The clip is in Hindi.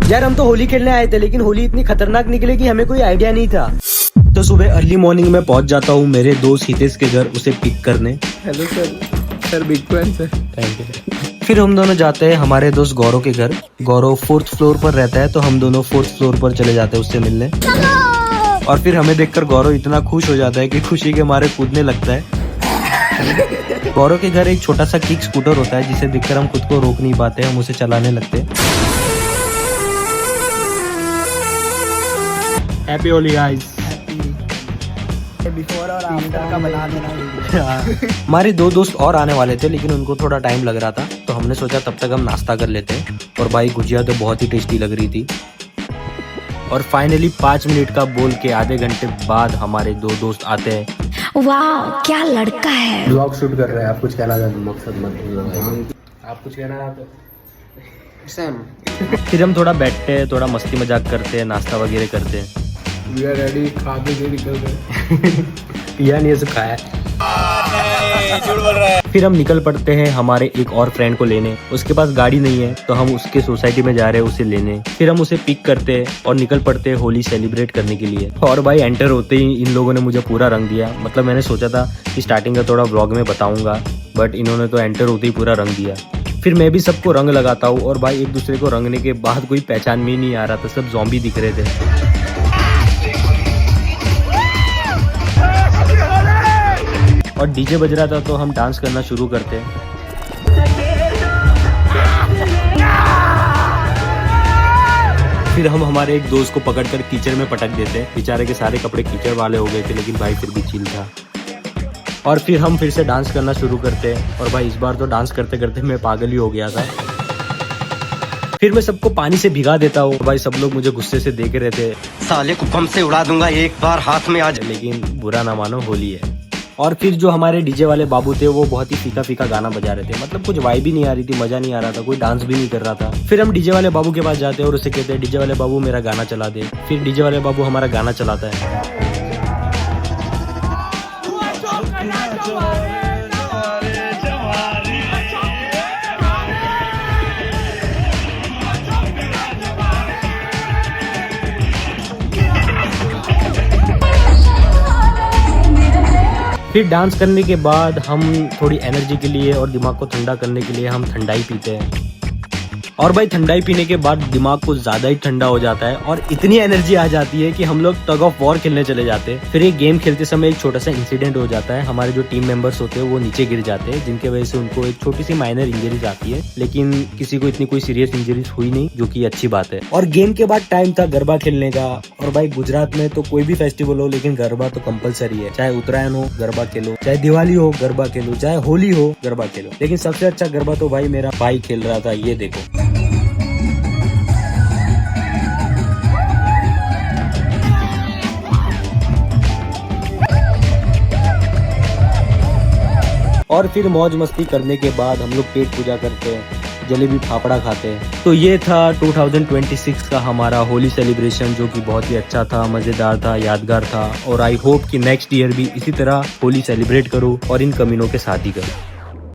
यार हम तो होली खेलने आए थे, लेकिन होली इतनी खतरनाक निकली कि हमें कोई आइडिया नहीं था। तो सुबह अर्ली मॉर्निंग में पहुंच जाता हूँ मेरे दोस्त हितेश के घर उसे पिक करने। Hello sir big fan sir. Thank you. फिर हम दोनों जाते हैं हमारे दोस्त गौरव के घर। गौरव 4th फ्लोर पर रहता है, तो हम दोनों 4th फ्लोर पर चले जाते हैं उससे मिलने। और फिर हमें देखकर गौरव इतना खुश हो जाता है कि खुशी के मारे कूदने लगता है। गौरव के घर एक छोटा सा किक स्कूटर होता है, जिसे देखकर हम खुद को रोक नहीं पाते, हम उसे चलाने लगते हैं। Happy Holi guys. बिफोर और आफ्टर का बना देना। हमारे 2 दोस्त और आने वाले थे, लेकिन उनको थोड़ा टाइम लग रहा था, तो हमने सोचा तब तक हम नाश्ता कर लेते हैं। और भाई गुजिया तो बहुत ही टेस्टी लग रही थी। और फाइनली 5 मिनट का बोल के आधे घंटे बाद हमारे 2 दोस्त आते हैं। वाह क्या लड़का है। ब्लॉग शूट कर रहे हैं, आप कुछ कहना चाहते हो? मकसद मत, आप कुछ कहना चाहते हो? सैम। फिर हम थोड़ा बैठते हैं, थोड़ा मस्ती मजाक करते हैं, नाश्ता वगैरह करते हैं। वी आर रेडी, खा के निकल गए। पिया नहीं है, खाया। फिर हम निकल पड़ते हैं हमारे एक और फ्रेंड को लेने। उसके पास गाड़ी नहीं है, तो हम उसके सोसाइटी में जा रहे हैं उसे लेने। फिर हम उसे पिक करते हैं और निकल पड़ते हैं होली सेलिब्रेट करने के लिए। और भाई एंटर होते ही इन लोगों ने मुझे पूरा रंग दिया। मतलब मैंने सोचा था कि स्टार्टिंग का थोड़ा व्लॉग में बताऊंगा, बट इन्होंने तो एंटर होते ही पूरा रंग दिया। फिर मैं भी सबको रंग लगाता हूँ, और भाई एक दूसरे को रंगने के बाद कोई पहचान में ही नहीं आ रहा था, सब ज़ॉम्बी दिख रहे थे। और डीजे बज रहा था, तो हम डांस करना शुरू करते हैं। फिर हम हमारे एक दोस्त को पकड़कर कीचड़ में पटक देते हैं। बेचारे के सारे कपड़े कीचड़ वाले हो गए थे, लेकिन भाई फिर भी चिल था। और फिर हम फिर से डांस करना शुरू करते हैं। और भाई इस बार तो डांस करते करते मैं पागल ही हो गया था। फिर मैं सबको पानी से भिगा देता हूँ। भाई सब लोग मुझे गुस्से से देख रहे थे, साले को बम से उड़ा दूंगा एक बार हाथ में आ जाए। लेकिन बुरा ना मानो, होली है। और फिर जो हमारे डीजे वाले बाबू थे, वो बहुत ही फीका फीका गाना बजा रहे थे। मतलब कुछ वाइब भी नहीं आ रही थी, मजा नहीं आ रहा था, कोई डांस भी नहीं कर रहा था। फिर हम डीजे वाले बाबू के पास जाते हैं और उसे कहते हैं, डीजे वाले बाबू मेरा गाना चला दे। फिर डीजे वाले बाबू हमारा गाना चलाता है। फिर डांस करने के बाद हम थोड़ी एनर्जी के लिए और दिमाग को ठंडा करने के लिए हम ठंडाई पीते हैं। और भाई ठंडाई पीने के बाद दिमाग को ज्यादा ही ठंडा हो जाता है, और इतनी एनर्जी आ जाती है कि हम लोग टग ऑफ वॉर खेलने चले जाते हैं। फिर एक गेम खेलते समय एक छोटा सा इंसिडेंट हो जाता है। हमारे जो टीम मेंबर्स होते हैं वो नीचे गिर जाते हैं, जिनके वजह से उनको एक छोटी सी माइनर इंजरीज आती है, लेकिन किसी को इतनी कोई सीरियस इंजरीज हुई नहीं, जो कि अच्छी बात है। और गेम के बाद टाइम था गरबा खेलने का। और भाई गुजरात में तो कोई भी फेस्टिवल हो, लेकिन गरबा तो कंपलसरी है। चाहे उत्तरायण हो गरबा खेलो, चाहे दिवाली हो गरबा खेलो, चाहे होली हो गरबा खेलो। लेकिन सबसे अच्छा गरबा तो भाई मेरा भाई खेल रहा था, ये देखो। और फिर मौज मस्ती करने के बाद हम लोग पेट पूजा करते हैं, जलेबी फाफड़ा खाते हैं। तो ये था 2026 का हमारा होली सेलिब्रेशन, जो कि बहुत ही अच्छा था, मज़ेदार था, यादगार था। और आई होप कि नेक्स्ट ईयर भी इसी तरह होली सेलिब्रेट करूँ और इन कमीनों के साथ ही करूँ।